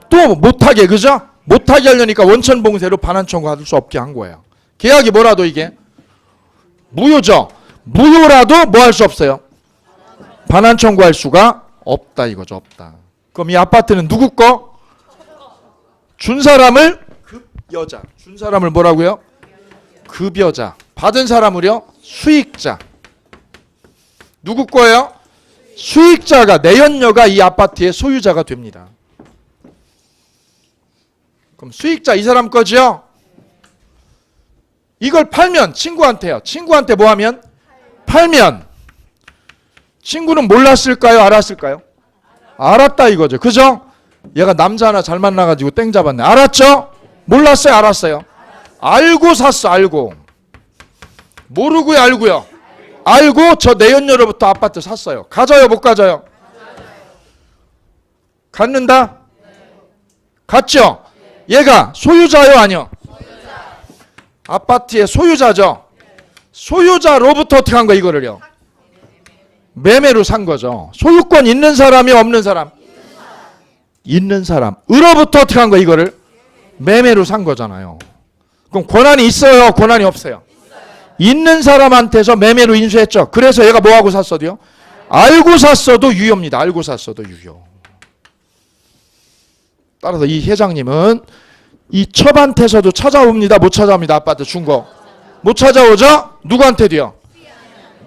또 못하게. 그죠? 못하게 하려니까 원천봉쇄로 반환 청구할 수 없게 한 거예요. 계약이 뭐라도 이게 무효죠. 무효라도 뭐 할 수 없어요? 반환 청구할 수가 없다 이거죠. 없다. 그럼 이 아파트는 누구 거? 준 사람을 급여자. 준 사람을 뭐라고요? 급여자. 받은 사람을요? 수익자. 누구 거예요? 수익자가 내연녀가 이 아파트의 소유자가 됩니다. 그럼 수익자 이 사람 거죠? 이걸 팔면 친구한테요. 친구한테 뭐 하면? 팔면 친구는 몰랐을까요? 알았을까요? 알았다 이거죠. 그죠? 얘가 남자 하나 잘 만나가지고 땡 잡았네. 알았죠? 몰랐어요? 알았어요? 알고 샀어. 알고. 모르고요? 알고요? 알고 저 내연녀로부터 아파트 샀어요. 가져요? 못 가져요? 갖는다? 갔죠? 얘가 소유자요? 아니요? 아파트의 소유자죠. 소유자로부터 어떻게 한 거야 이거를요? 매매로 산 거죠. 소유권 있는 사람이 없는 사람? 있는 사람. 으로부터 어떻게 한 거야 이거를? 매매로 산 거잖아요. 그럼 권한이 있어요? 권한이 없어요? 있는 사람한테서 매매로 인수했죠. 그래서 얘가 뭐하고 샀어도요? 알고 샀어도 유효입니다. 알고 샀어도 유효. 따라서 이 회장님은 이 첩한테서도 찾아옵니다. 못 찾아옵니다. 아파트 준 거. 못 찾아오죠? 누구한테도요?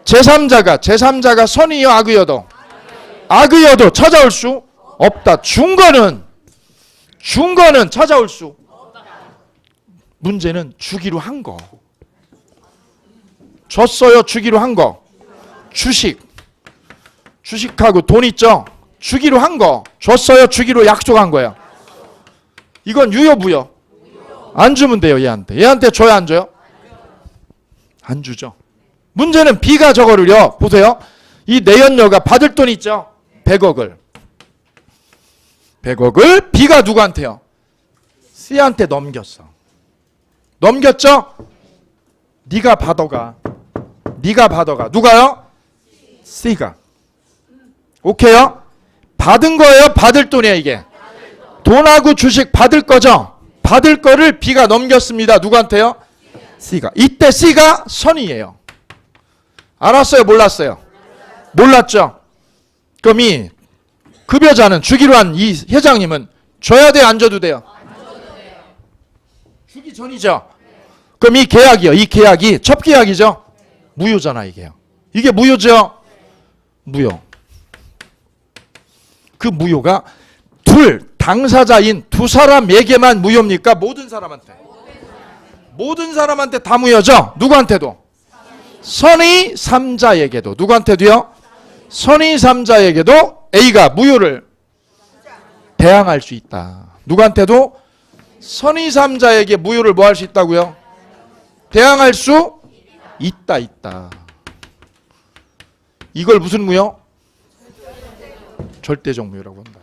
제3자가 선이요 악의여도? 악의여도 찾아올 수 없다. 준 거는 찾아올 수. 문제는 주기로 한 거. 줬어요. 주기로 한 거. 주식하고 돈 있죠? 주기로 한 거. 줬어요. 주기로 약속한 거예요. 이건 유효 무효? 안 주면 돼요. 얘한테 줘요 안 줘요? 안 주죠. 문제는 B가 저거를요. 보세요. 이 내연녀가 받을 돈 있죠? 100억을 B가 누구한테요? C한테 넘겼어. 넘겼죠? 네가 받아가. 누가요? C가. 오케이요? 받은 거예요? 받을 돈이에요 이게? 돈하고 주식 받을 거죠? 받을 거를 B가 넘겼습니다. 누구한테요? C가. 이때 C가 선이에요. 알았어요? 몰랐어요? 몰랐죠? 그럼 이 급여자는 주기로 한 이 회장님은 줘야 돼요? 안 줘도 돼요? 주기 전이죠? 그럼 이 계약이 첫 계약이죠? 무효잖아 이게요. 이게 무효죠? 무효. 그 무효가 당사자인 두 사람에게만 무효입니까? 모든 사람한테? 모든 사람한테 다 무효죠? 누구한테도? 선의 3자에게도. 누구한테도요? 선의 3자에게도 A가 무효를 대항할 수 있다. 누구한테도? 선의 3자에게 무효를 뭐 할 수 있다고요? 대항할 수 있다. 이걸 무슨 무효? 절대적 무효라고 한다.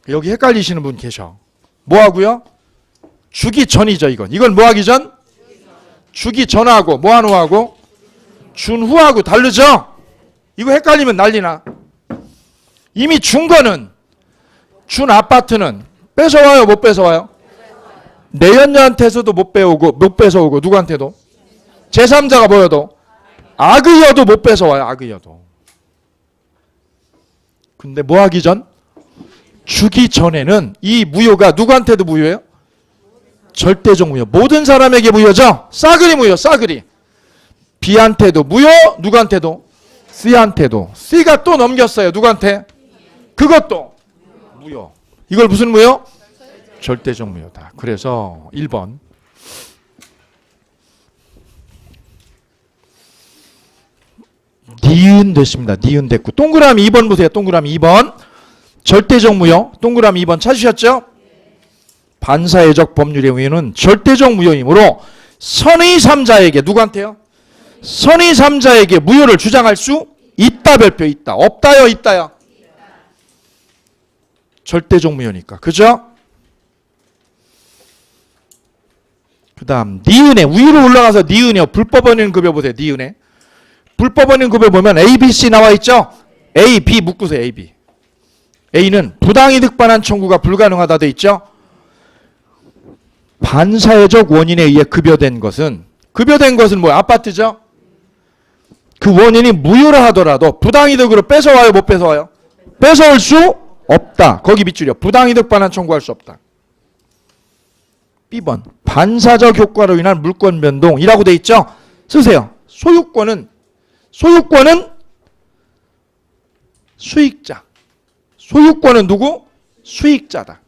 여기 헷갈리시는 분 계셔. 뭐 하고요? 주기 전이죠 이건. 이건 뭐 하기 전? 주기 전하고 뭐 하는 하고? 준 후하고 다르죠? 이거 헷갈리면 난리나. 이미 준 거는, 준 아파트는 뺏어와요 못 뺏어와요? 내연녀한테서도 못 뺏어오고 누구한테도? 제3자가 뭐여도? 악의여도 못 뺏어와요. 악의여도. 근데 뭐 하기 전? 주기 전에는 이 무효가 누구한테도 무효예요? 절대적 무효. 모든 사람에게 무효죠? 싸그리 무효. 싸그리. B한테도 무효. 누구한테도? C한테도. C가 또 넘겼어요. 누구한테? 그것도 무효. 이걸 무슨 무효? 절대적 무효다. 그래서 1번 니은 됐습니다. 니은 됐고 동그라미 2번 보세요. 동그라미 2번 절대적 무효. 동그라미 2번 찾으셨죠? 반사회적 법률의 무효는 절대적 무효이므로 선의 3자에게 누구한테요? 선의 3자에게 무효를 주장할 수 있다. 별표 있다. 없다요? 있다요? 절대적 무효니까. 그죠? 그 다음 니은에 위로 올라가서 니은이요. 불법 원인 급여 보세요. 니은에 불법 원인 급여 보면 A, B, C 나와 있죠? A, B 묶으세요. A, B. A는 부당이득 반환 청구가 불가능하다 돼 있죠? 반사회적 원인에 의해 급여된 것은 뭐야? 아파트죠? 그 원인이 무효라 하더라도 부당이득으로 뺏어와요? 못 뺏어와요? 뺏어올 수 없다. 거기 밑줄이요. 부당이득 반환 청구할 수 없다. B번 반사적 효과로 인한 물권 변동이라고 돼 있죠? 쓰세요. 소유권은 수익자. 소유권은 누구? 수익자다.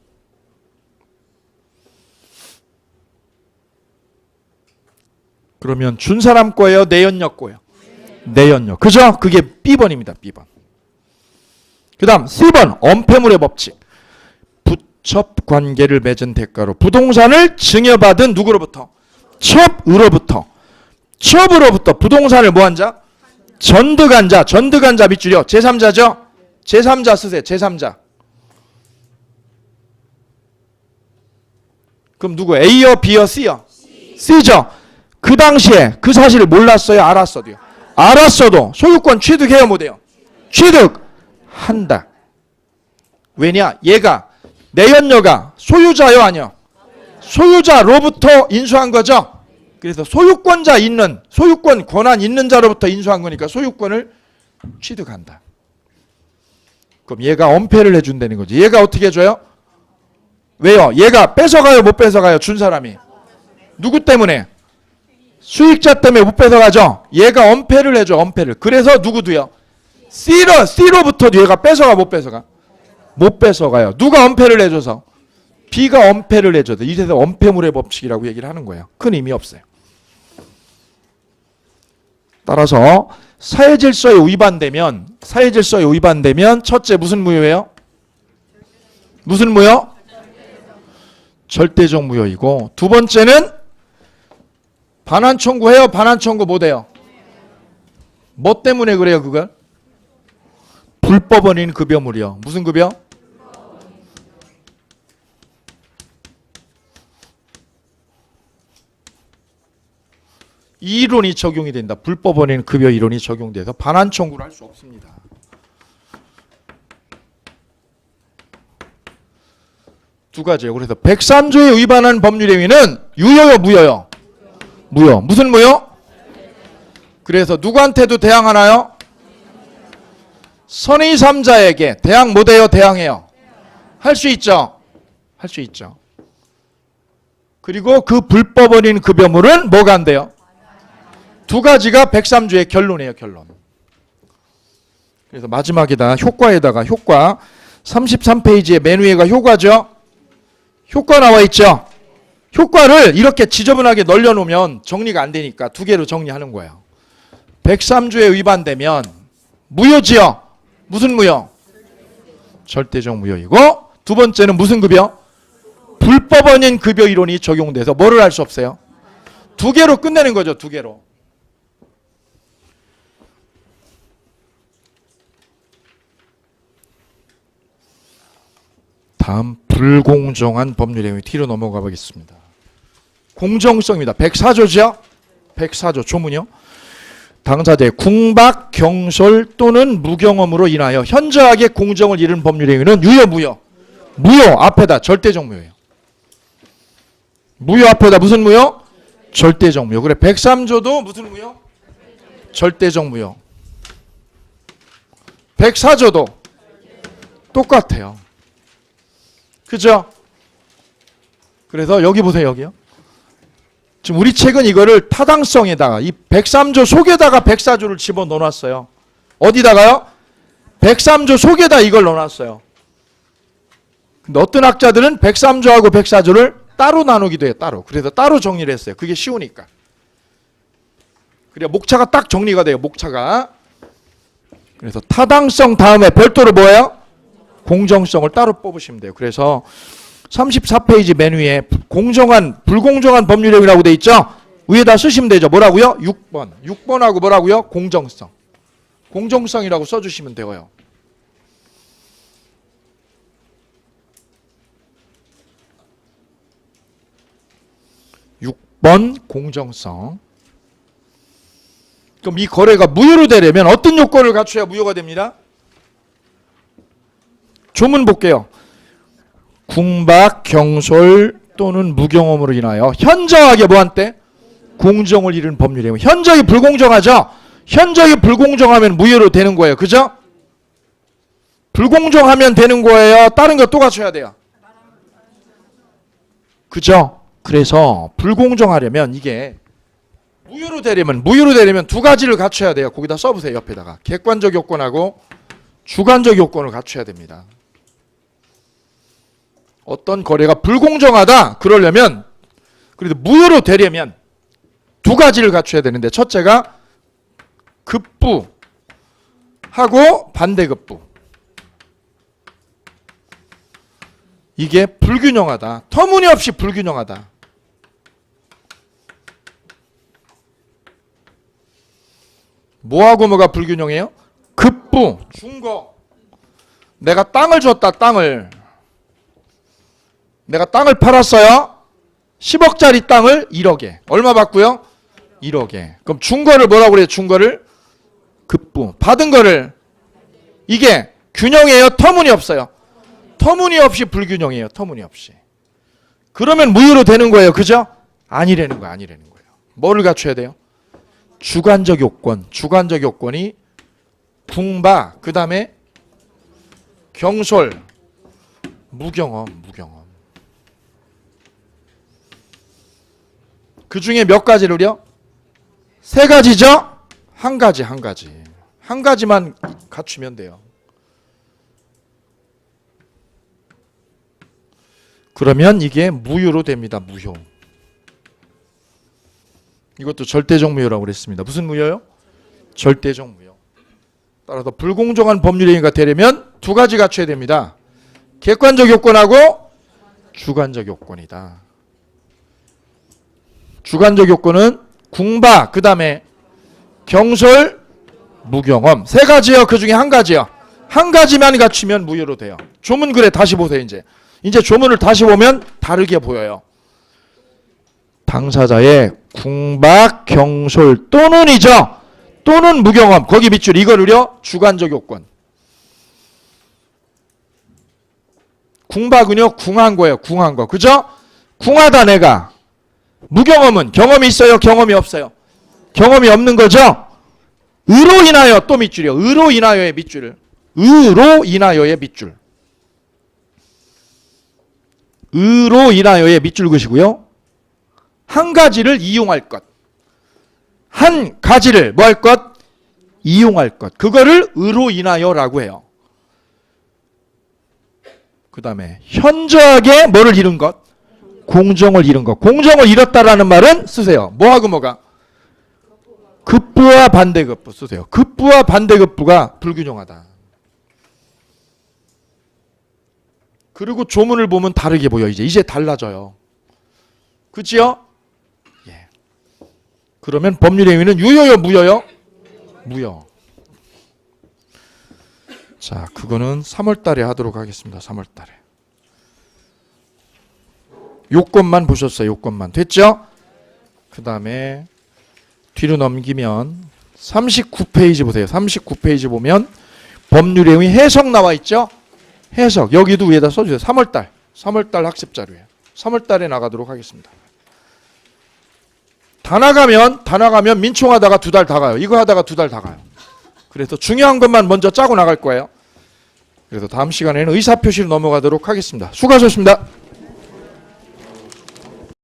그러면 준 사람 거예요? 내연녀 거예요? 내연녀. 그죠? 그게 B번입니다. B번. 그 다음 C번 엄폐물의 법칙. 부첩 관계를 맺은 대가로 부동산을 증여받은 누구로부터? 첩으로부터 부동산을 뭐한 자? 전득한 자 밑줄이요. 제3자죠? 제3자 쓰세요. 제3자. 그럼 누구? A요? B요? C요? C죠. 그 당시에 그 사실을 몰랐어요? 알았어도요? 알았어도 소유권 취득해요? 못해요? 취득한다. 왜냐? 얘가 내연녀가 소유자요? 아니요? 소유자로부터 인수한 거죠? 그래서 소유권자 있는, 소유권 권한 있는 자로부터 인수한 거니까 소유권을 취득한다. 그럼 얘가 엄폐를 해준다는 거지. 얘가 어떻게 해줘요? 왜요? 얘가 뺏어가요? 못 뺏어가요? 준 사람이. 누구 때문에? 수익자 때문에 못 뺏어가죠? 얘가 엄폐를 해줘. 엄폐를. 그래서 누구도요? C로부터도 얘가 뺏어가? 못 뺏어가? 못 뺏어가요. 누가 엄폐를 해줘서? B가 엄폐를 해줘도. 이래서 엄폐물의 법칙이라고 얘기를 하는 거예요. 큰 의미 없어요. 따라서 사회질서에 위반되면 첫째 무슨 무효예요? 무슨 무효? 절대적 무효이고, 두 번째는 반환 청구해요? 반환 청구 못해요? 뭐 때문에 그래요 그걸? 불법 원인 급여물이요. 무슨 급여? 이 이론이 적용이 된다. 불법 원인 급여 이론이 적용돼서 반환 청구를 할 수 없습니다. 두 가지예요. 그래서 103조에 위반한 법률 행위는 유효요, 무효요? 무효. 무슨 무효? 그래서 누구한테도 대항하나요? 선의 3자에게 대항 못해요? 대항해요? 할 수 있죠? 할 수 있죠. 그리고 그 불법 원인 급여물은 뭐가 안 돼요? 두 가지가 103조의 결론이에요. 결론. 그래서 마지막에다 효과에다가 효과 33페이지에 맨 위에가 효과죠. 효과 나와 있죠. 효과를 이렇게 지저분하게 널려놓으면 정리가 안 되니까 두 개로 정리하는 거예요. 103조에 위반되면 무효지요. 무슨 무효? 절대적 무효이고, 두 번째는 무슨 급여? 불법 원인 급여 이론이 적용돼서 뭐를 할 수 없어요? 두 개로 끝내는 거죠. 두 개로. 다음 불공정한 법률 행위 뒤로 넘어가 보겠습니다. 공정성입니다. 104조죠? 104조 조문이요. 당사자의 궁박, 경솔 또는 무경험으로 인하여 현저하게 공정을 잃은 법률 행위는 유효, 무효? 무효 앞에다 절대적 무효예요. 무효 앞에다 무슨 무효? 절대적 무효. 그래 103조도 무슨 무효? 절대적 무효. 104조도 똑같아요. 그죠? 그래서 여기 보세요. 여기요. 지금 우리 책은 이거를 타당성에다가 이 103조 속에다가 104조를 집어넣어 놨어요. 어디다가요? 103조 속에다 이걸 넣어놨어요. 근데 어떤 학자들은 103조하고 104조를 따로 나누기도 해요. 따로. 그래서 따로 정리를 했어요. 그게 쉬우니까. 그래야 목차가 딱 정리가 돼요. 목차가. 그래서 타당성 다음에 별도로 뭐예요? 공정성을 따로 뽑으시면 돼요. 그래서 34페이지 맨 위에 공정한, 불공정한 법률 행위라고 돼 있죠? 위에다 쓰시면 되죠. 뭐라고요? 6번. 6번하고 뭐라고요? 공정성. 공정성이라고 써주시면 되고요. 번 공정성. 그럼 이 거래가 무효로 되려면 어떤 요건을 갖춰야 무효가 됩니다? 조문 볼게요. 궁박, 경솔 또는 무경험으로 인하여 현저하게 뭐한테? 공정을 잃은 법률 행위. 현저히 불공정하죠? 현저히 불공정하면 무효로 되는 거예요. 그죠? 불공정하면 되는 거예요. 다른 거 또 갖춰야 돼요. 그죠? 그래서 불공정하려면 이게 무효로 되려면 두 가지를 갖춰야 돼요. 거기다 써보세요. 옆에다가. 객관적 요건하고 주관적 요건을 갖춰야 됩니다. 어떤 거래가 불공정하다 그러려면, 그래도 무효로 되려면 두 가지를 갖춰야 되는데, 첫째가 급부하고 반대급부. 이게 불균형하다. 터무니없이 불균형하다. 뭐하고 뭐가 불균형해요? 급부, 준 거. 내가 땅을 줬다, 땅을. 내가 땅을 팔았어요. 10억짜리 땅을 1억에. 얼마 받고요? 1억에. 그럼 준 거를 뭐라고 그래요? 준 거를 급부. 받은 거를 이게 균형이에요? 터무니없어요? 터무니없이 불균형이에요. 터무니없이. 그러면 무효로 되는 거예요. 그죠? 아니라는 거예요. 아니라는 거예요. 뭐를 갖춰야 돼요? 주관적 요건. 주관적 요건이 궁바, 그 다음에 경솔, 무경험. 그 중에 몇 가지를요? 3가지죠? 한 가지. 한 가지만 갖추면 돼요. 그러면 이게 무효로 됩니다. 무효. 이것도 절대적 무효라고 그랬습니다. 무슨 무효요? 절대적 무효. 따라서 불공정한 법률 행위가 되려면 2가지 갖춰야 됩니다. 객관적 요건하고 주관적 요건이다. 주관적 요건은 궁바, 그 다음에 경솔, 무경험. 3가지요. 그 중에 한 가지요. 한 가지만 갖추면 무효로 돼요. 조문 글에 다시 보세요. 이제 조문을 다시 보면 다르게 보여요. 당사자의 궁박, 경솔 또는이죠. 또는 무경험. 거기 밑줄 이거를요. 주관적 요건. 궁박은요. 궁한 거예요. 궁한 거. 그죠? 궁하다 내가. 무경험은 경험이 있어요. 경험이 없어요. 경험이 없는 거죠. 의로 인하여 또 밑줄이요. 의로 인하여의 밑줄을. 의로 인하여의 밑줄. 의로 인하여의 밑줄 그시고요. 한 가지를 이용할 것. 한 가지를 뭐 할 것? 이용할 것. 그거를 의로 인하여라고 해요. 그 다음에 현저하게 뭐를 잃은 것? 공정을 잃은 것. 공정을 잃었다라는 말은 쓰세요. 뭐하고 뭐가? 급부와 반대급부 쓰세요. 급부와 반대급부가 불균형하다. 그리고 조문을 보면 다르게 보여. 이제 달라져요. 그치요? 예. 그러면 법률행위는 유효요, 무효요? 무효. 자, 그거는 3월 달에 하도록 하겠습니다. 3월 달에. 요건만 보셨어요. 요건만. 됐죠? 그 다음에 뒤로 넘기면 39페이지 보세요. 39페이지 보면 법률행위 해석 나와 있죠? 해석. 여기도 위에다 써주세요. 3월달. 3월달 학습자료예요. 3월달에 나가도록 하겠습니다. 다 나가면 민총하다가 2달 다 가요. 이거 하다가 2달 다 가요. 그래서 중요한 것만 먼저 짜고 나갈 거예요. 그래서 다음 시간에는 의사표시로 넘어가도록 하겠습니다. 수고하셨습니다.